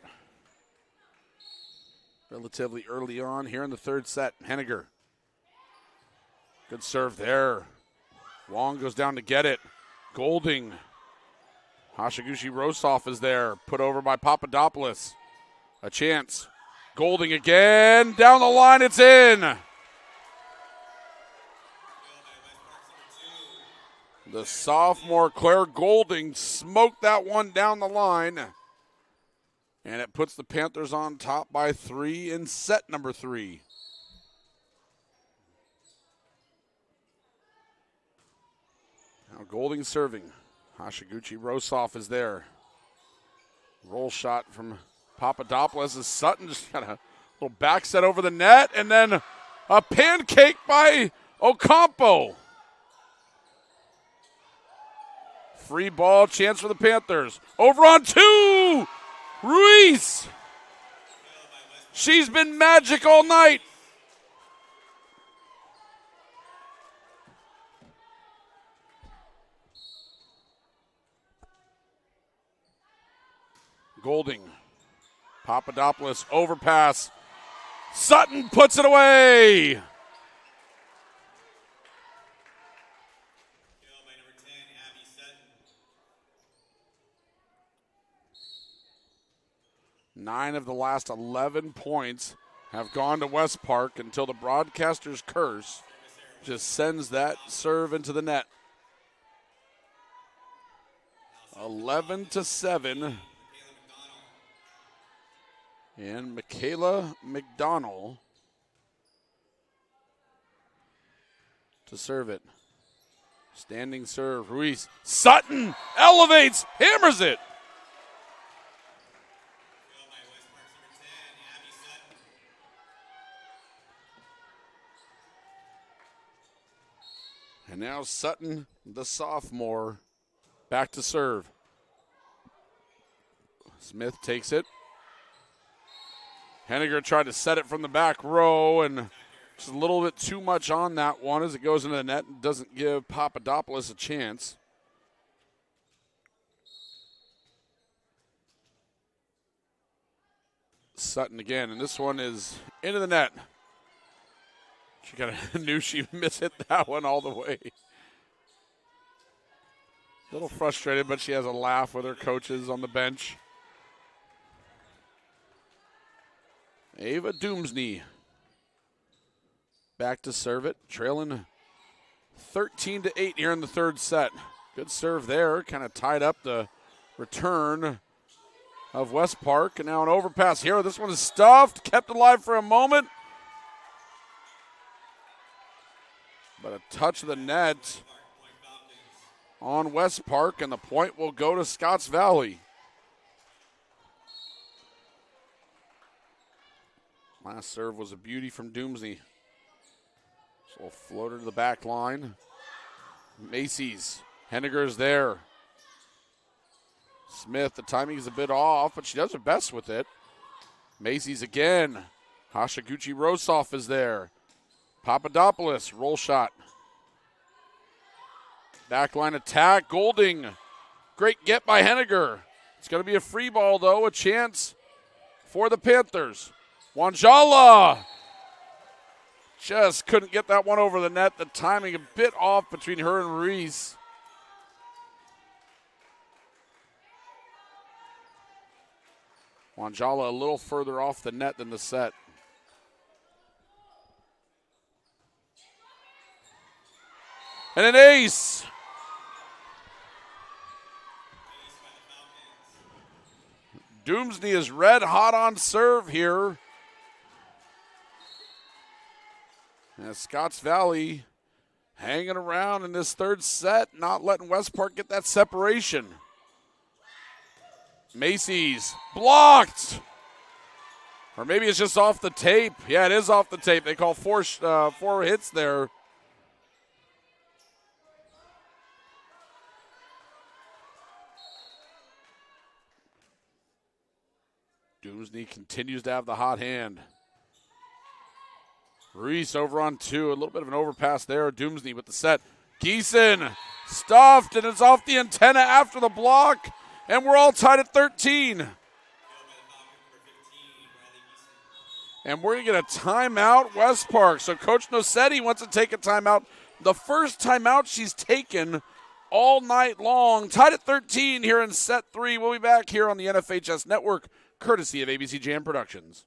Relatively early on here in the third set. Henniger. Good serve there. Wong goes down to get it. Golding. Hashiguchi Rosov is there. Put over by Papadopoulos. A chance. Golding again. Down the line, it's in. The sophomore Claire Golding smoked that one down the line. And it puts the Panthers on top by 3 in set number 3. Now Golding serving. Hashiguchi Rosov is there. Roll shot from Papadopoulos as Sutton just got a little back set over the net, and then a pancake by Ocampo. Free ball chance for the Panthers. Over on 2! Ruiz! She's been magic all night. Golding. Papadopoulos overpass. Sutton puts it away. Killed by number 10, Abby Sutton. 9 of the last 11 points have gone to West Park until the broadcaster's curse just sends that serve into the net. 11-7. And Michaela McDonald to serve it. Standing serve, Ruiz. Sutton elevates, hammers it. Killed by West Park's number 10, Abby Sutton. And now Sutton, the sophomore, back to serve. Smith takes it. Henniger tried to set it from the back row, and just a little bit too much on that one as it goes into the net and doesn't give Papadopoulos a chance. Sutton again, and this one is into the net. She kind of knew she mishit that one all the way. A little frustrated, but she has a laugh with her coaches on the bench. Ava Doomsney back to serve it, trailing 13-8 here in the third set. Good serve there, kind of tied up the return of West Park. And now an overpass here. This one is stuffed, kept alive for a moment. But a touch of the net on West Park, and the point will go to Scotts Valley. Last serve was a beauty from Doomsney. So floater to the back line. Macy's. Henniger's there. Smith, the timing is a bit off, but she does her best with it. Macy's again. Hashiguchi Rosov is there. Papadopoulos, roll shot. Backline attack, Golding. Great get by Henniger. It's going to be a free ball, though, a chance for the Panthers. Wanjala just couldn't get that one over the net. The timing a bit off between her and Reese. Wanjala a little further off the net than the set. And an ace. Doomsday is red hot on serve here. And Scotts Valley hanging around in this third set, not letting West Park get that separation. Macy's blocked. Or maybe it's just off the tape. Yeah, it is off the tape. They call four hits there. Doomsday continues to have the hot hand. Reese over on two. A little bit of an overpass there. Doomsday with the set. Geeson stuffed, and it's off the antenna after the block. And we're all tied at 13. And we're going to get a timeout, West Park. So Coach Nosetti wants to take a timeout. The first timeout she's taken all night long. Tied at 13 here in set 3. We'll be back here on the NFHS Network, courtesy of ABC Jam Productions.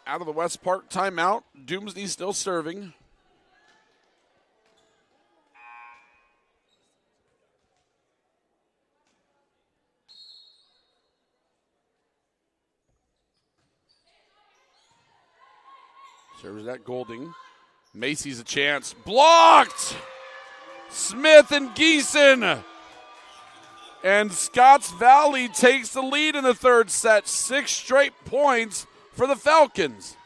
Out of the West Park timeout. Doomsday still serving. Serves that Golding. Macy's a chance. Blocked! Smith and Geeson. And Scotts Valley takes the lead in the third set. 6 straight points for the Falcons.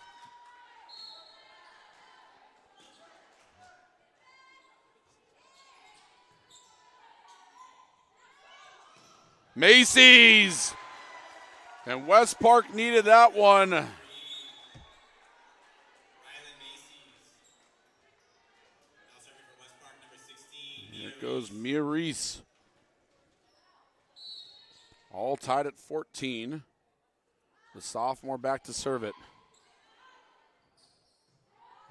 Macy's. And West Park needed that one. Here goes Mia Reese. All tied at 14. The sophomore back to serve it.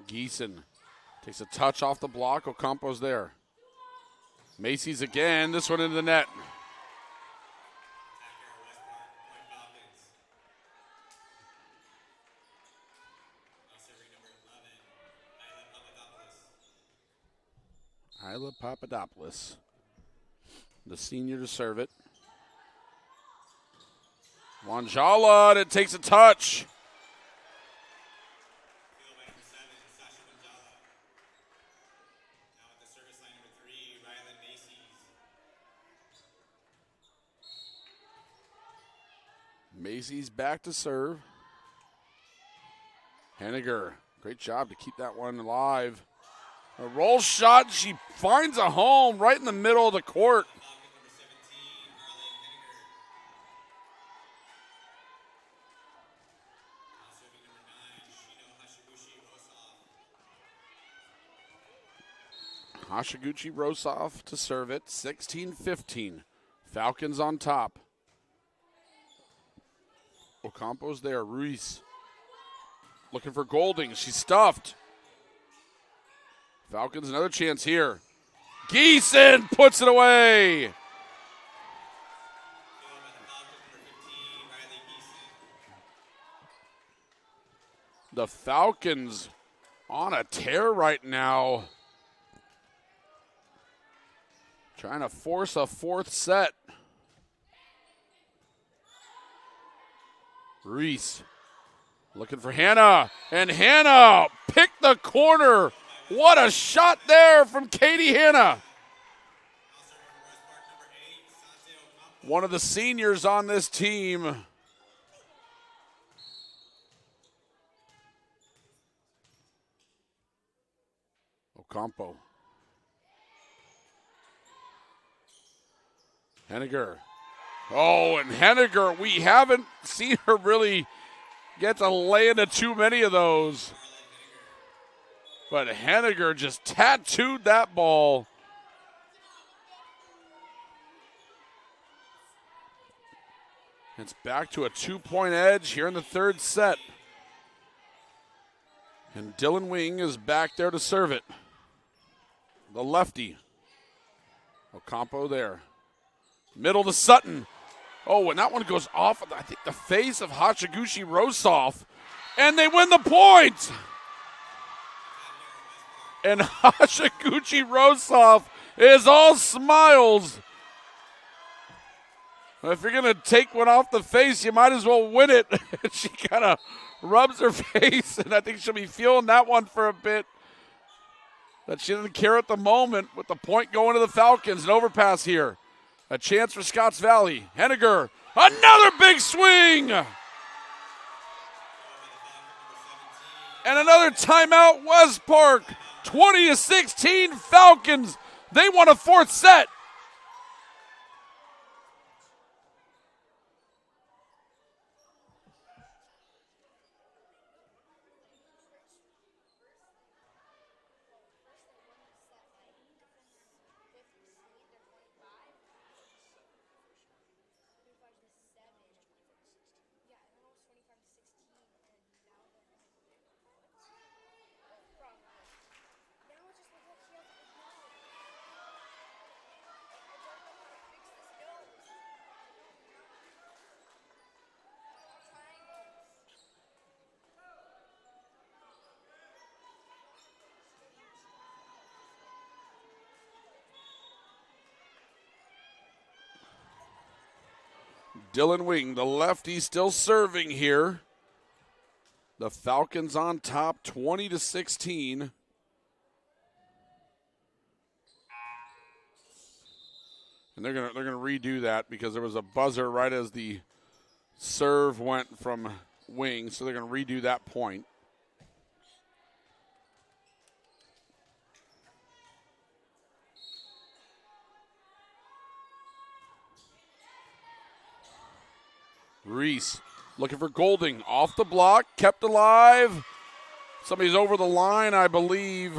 Geeson takes a touch off the block. Ocampo's there. Macy's again. This one into the net. Isla Papadopoulos, the senior, to serve it. Wanjala, and it takes a touch. Macy's back to serve. Henniger, great job to keep that one alive. A roll shot, she finds a home right in the middle of the court. Hashiguchi Rosoff to serve it, 16-15. Falcons on top. Ocampo's there, Ruiz. Looking for Golding, she's stuffed. Falcons another chance here. Geeson puts it away. The Falcons on a tear right now. Trying to force a fourth set. Reese looking for Hannah, and Hannah picked the corner. What a shot there from Katie Hannah. One of the seniors on this team. Ocampo. Henniger. Oh, and Henniger, we haven't seen her really get to lay into too many of those. But Henniger just tattooed that ball. It's back to a 2-point edge here in the third set. And Dylan Wing is back there to serve it. The lefty. Ocampo there. Middle to Sutton. Oh, and that one goes off, I think, the face of Hashiguchi Rosov. And they win the point! And Hashiguchi Rosov is all smiles. If you're going to take one off the face, you might as well win it. She kind of rubs her face, and I think she'll be feeling that one for a bit. That she doesn't care at the moment with the point going to the Falcons. An overpass here. A chance for Scotts Valley. Henniger, another big swing! And another timeout, West Park. 20-16 Falcons. They won a fourth set. Dylan Wing, the lefty, still serving here. The Falcons on top, 20-16. And they're gonna redo that because there was a buzzer right as the serve went from Wing, so they're gonna redo that point. Reese looking for Golding. Off the block, kept alive. Somebody's over the line, I believe,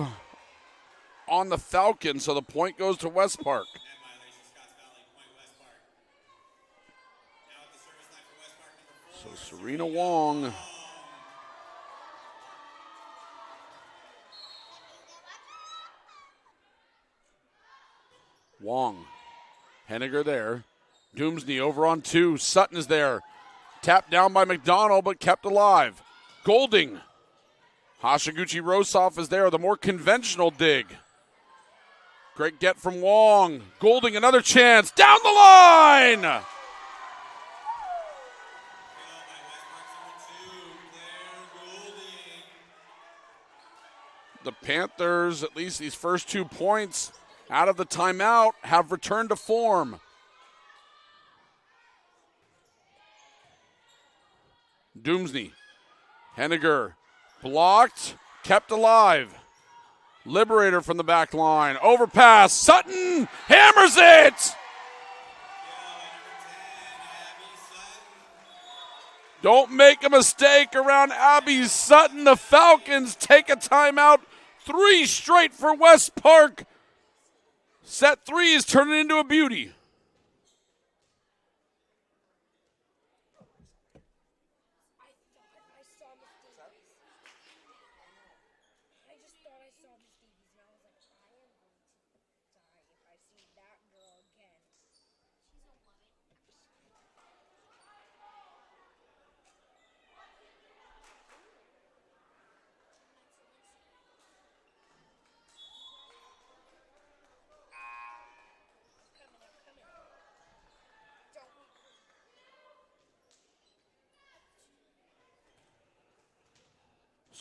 on the Falcons, so the point goes to West Park. So Serena Wong. Wong. Henniger there. Doomsney over on 2. Sutton is there. Tapped down by McDonald, but kept alive. Golding. Hashiguchi Rosov is there, the more conventional dig. Great get from Wong. Golding, another chance. Down the line! The Panthers, at least these first 2 points out of the timeout, have returned to form. Doomsney. Henniger blocked, kept alive. Liberator from the back line. Overpass. Sutton hammers it! Don't make a mistake around Abby Sutton. The Falcons take a timeout. 3 straight for West Park. Set 3 is turning into a beauty.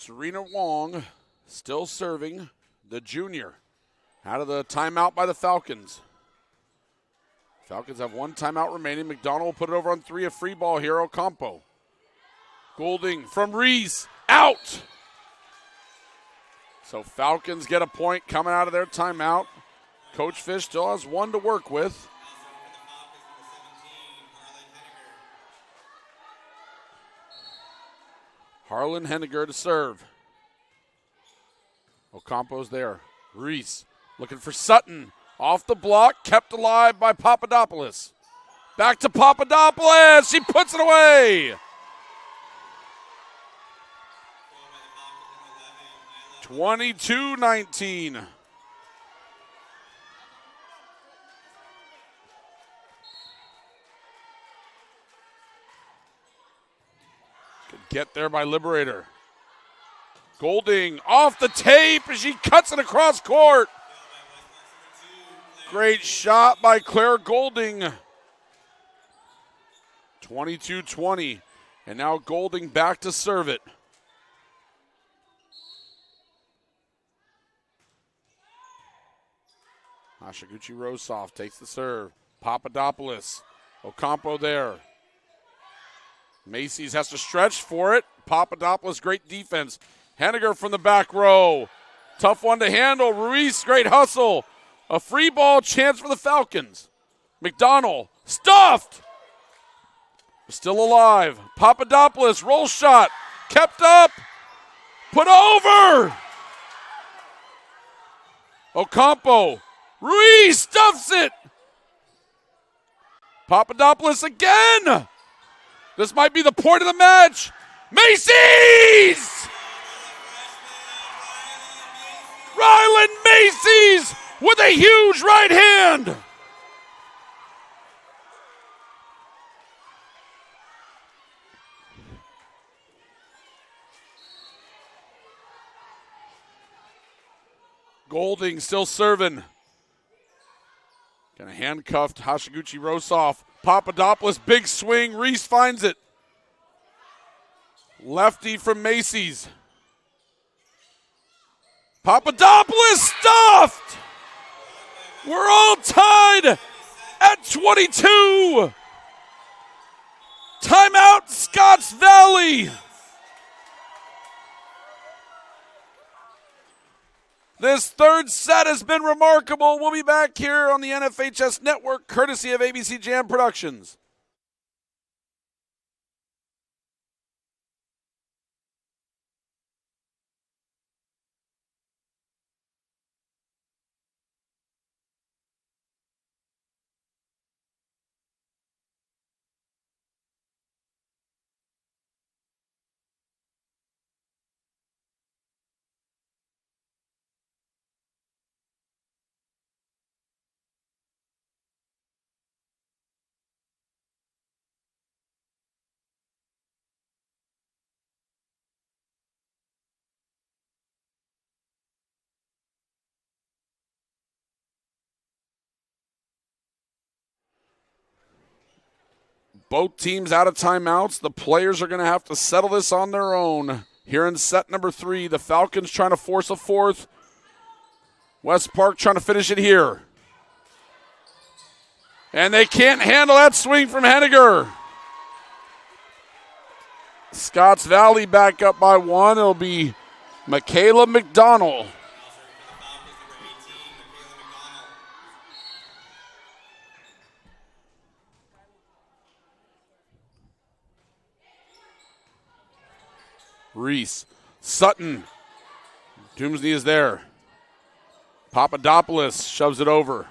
Serena Wong still serving, the junior. Out of the timeout by the Falcons. Falcons have one timeout remaining. McDonald will put it over on three. A free ball here. Ocampo. Golding from Reese. Out. So Falcons get a point coming out of their timeout. Coach Fish still has one to work with. Harlan Henniger to serve. Ocampo's there. Reese looking for Sutton. Off the block, kept alive by Papadopoulos. Back to Papadopoulos. She puts it away. 22-19. Could get there by Liberator. Golding off the tape as she cuts it across court. Great shot by Claire Golding. 22-20. And now Golding back to serve it. Hashiguchi Rosoff takes the serve. Papadopoulos. Ocampo there. Macy's has to stretch for it. Papadopoulos, great defense. Henniger from the back row. Tough one to handle. Ruiz, great hustle. A free ball chance for the Falcons. McDonald, stuffed. Still alive. Papadopoulos, roll shot. Kept up. Put over. Ocampo. Ruiz stuffs it. Papadopoulos again. This might be the point of the match. Macy's! Ryland Macy's with a huge right hand. Golding still serving. Kind of handcuffed Hashiguchi Rosoff. Papadopoulos, big swing. Reese finds it. Lefty from Macy's. Papadopoulos stuffed. We're all tied at 22. Timeout, Scotts Valley. This third set has been remarkable. We'll be back here on the NFHS Network, courtesy of ABC Jam Productions. Both teams out of timeouts. The players are going to have to settle this on their own. Here in set number 3, the Falcons trying to force a fourth. West Park trying to finish it here. And they can't handle that swing from Henniger. Scotts Valley back up by 1. It'll be Michaela McDonald. Reese, Sutton, Doomsney is there. Papadopoulos shoves it over.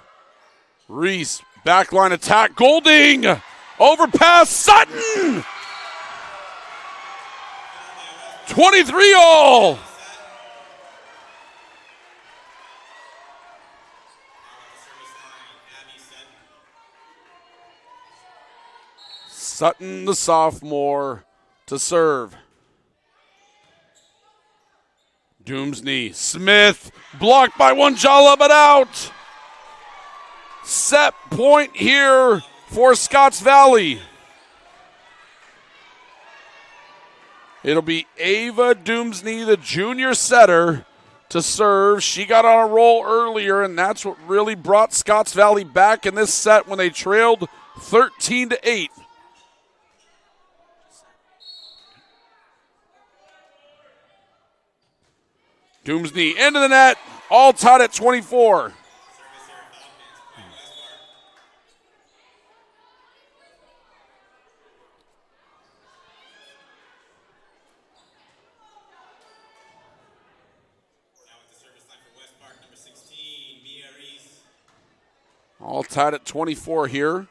Reese, backline attack, Golding, overpass, Sutton! 23-all! Sutton, the sophomore, to serve. Doomsney, Smith, blocked by Wanjala, but out. Set point here for Scotts Valley. It'll be Ava Doomsney, the junior setter, to serve. She got on a roll earlier, and that's what really brought Scotts Valley back in this set when they trailed 13-8. Doomsney into the net, all tied at 24. All tied at 24 here.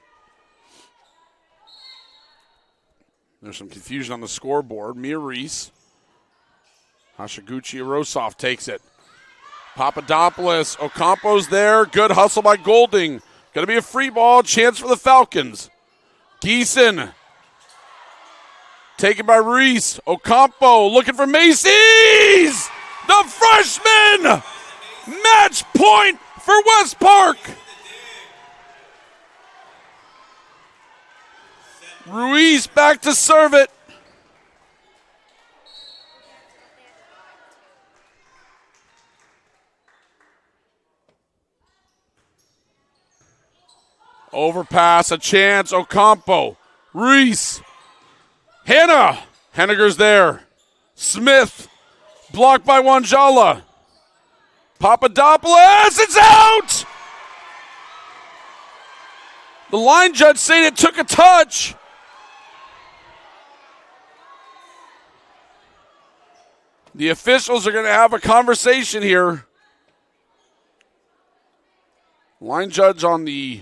There's some confusion on the scoreboard. Mia Reese. Hashiguchi Arosov takes it. Papadopoulos. Ocampo's there. Good hustle by Golding. Going to be a free ball. Chance for the Falcons. Geeson. Taken by Reese. Ocampo looking for Macy's. The freshman. Match point for West Park. Ruiz back to serve it. Overpass, a chance. Ocampo. Reese. Hannah. Henniger's there. Smith. Blocked by Wanjala. Papadopoulos. It's out! The line judge saying it took a touch. The officials are going to have a conversation here. Line judge on the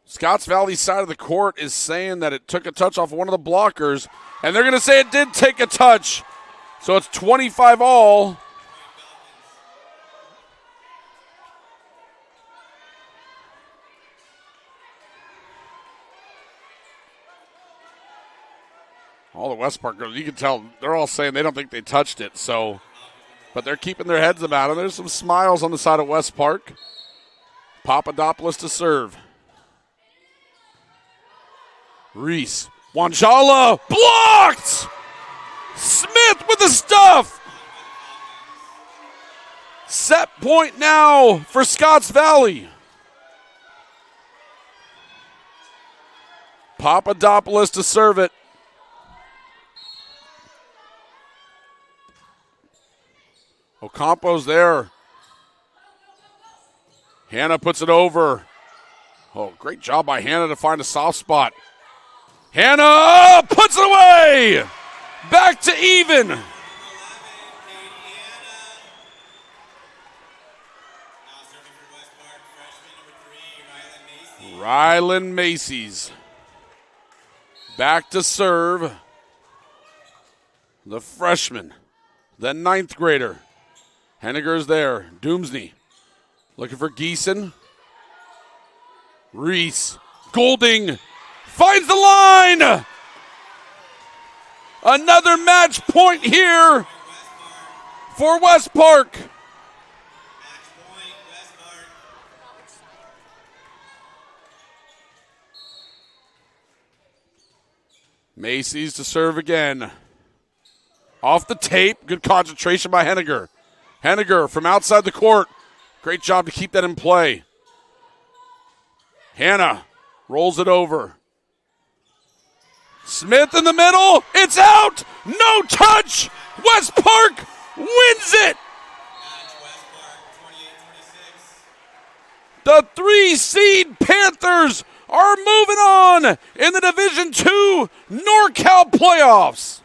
Scotts Valley side of the court is saying that it took a touch off one of the blockers, and they're going to say it did take a touch. So it's 25 all. All the West Park girls, you can tell they're all saying they don't think they touched it. So, but they're keeping their heads about it. There's some smiles on the side of West Park. Papadopoulos to serve. Reese. Wanjala blocked! Smith with the stuff! Set point now for Scotts Valley. Papadopoulos to serve it. Ocampo's there. Hannah puts it over. Oh, great job by Hannah to find a soft spot. Hannah puts it away. Back to even. Rylan Macy's. Back to serve. The freshman. The ninth grader. Henniger's there. Doomsney. Looking for Geeson. Reese. Golding. Finds the line. Another match point here for West Park. Macy's to serve again. Off the tape. Good concentration by Henniger. Henniger from outside the court. Great job to keep that in play. Hannah rolls it over. Smith in the middle. It's out. No touch. West Park wins it. The 3-seed Panthers are moving on in the Division II NorCal playoffs.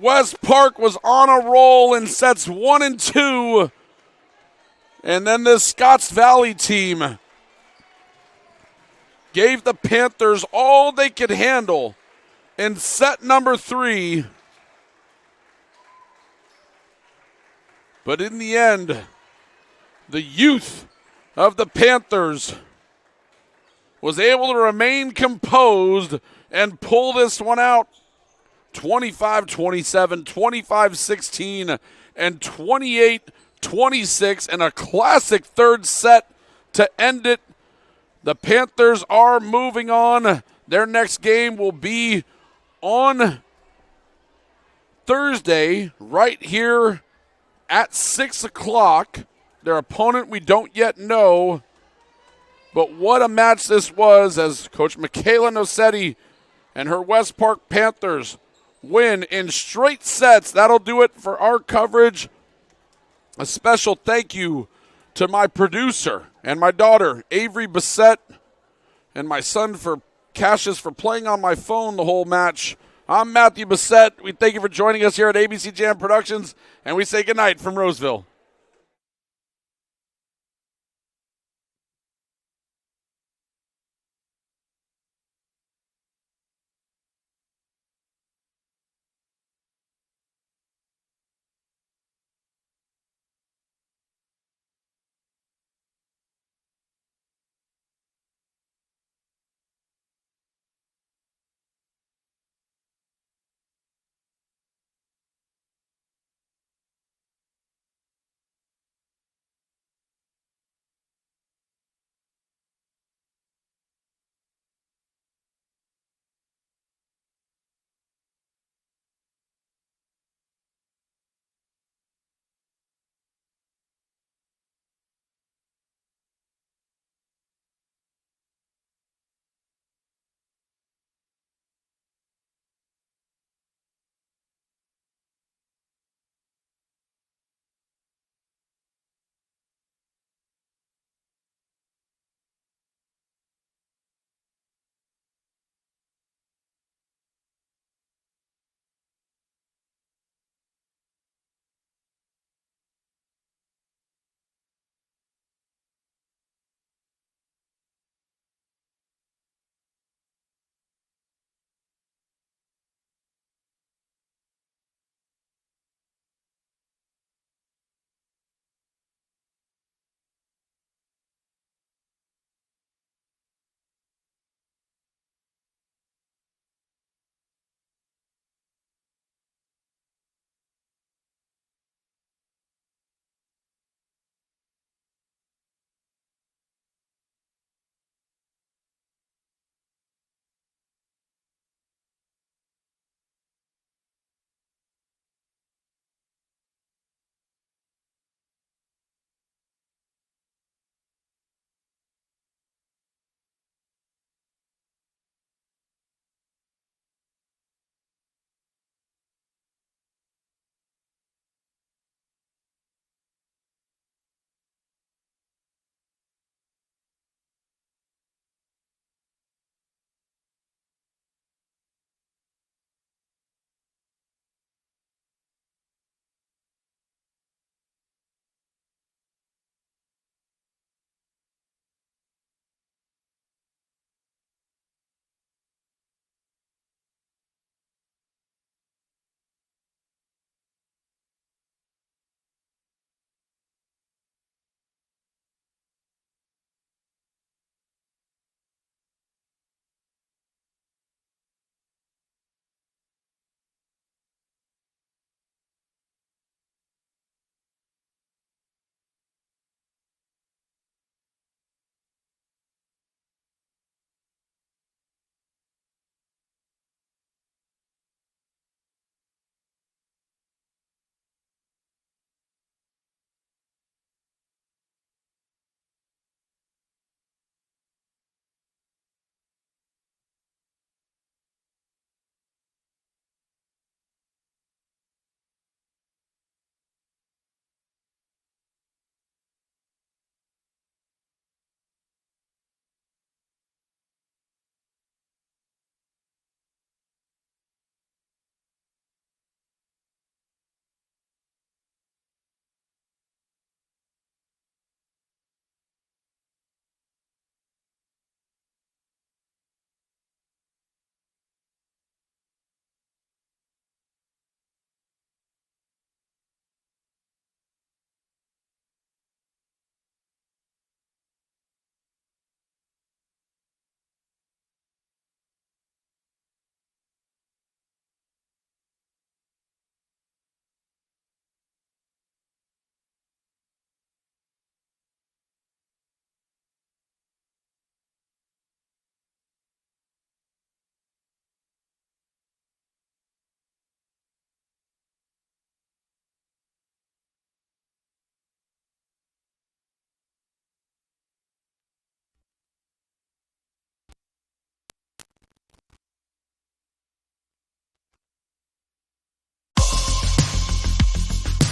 West Park was on a roll in sets 1 and 2. And then this Scotts Valley team gave the Panthers all they could handle in set number 3. But in the end, the youth of the Panthers was able to remain composed and pull this one out. 25-27, 25-16, and 28-26 in a classic third set to end it. The Panthers are moving on. Their next game will be on Thursday, right here at 6 o'clock. Their opponent we don't yet know. But what a match this was as Coach Michaela Nocetti and her West Park Panthers win in straight sets. That'll do it for our coverage. A special thank you to my producer and my daughter, Avery Bissett, and my son Cassius for playing on my phone the whole match. I'm Matthew Bissett. We thank you for joining us here at ABC Jam Productions, and we say goodnight from Roseville.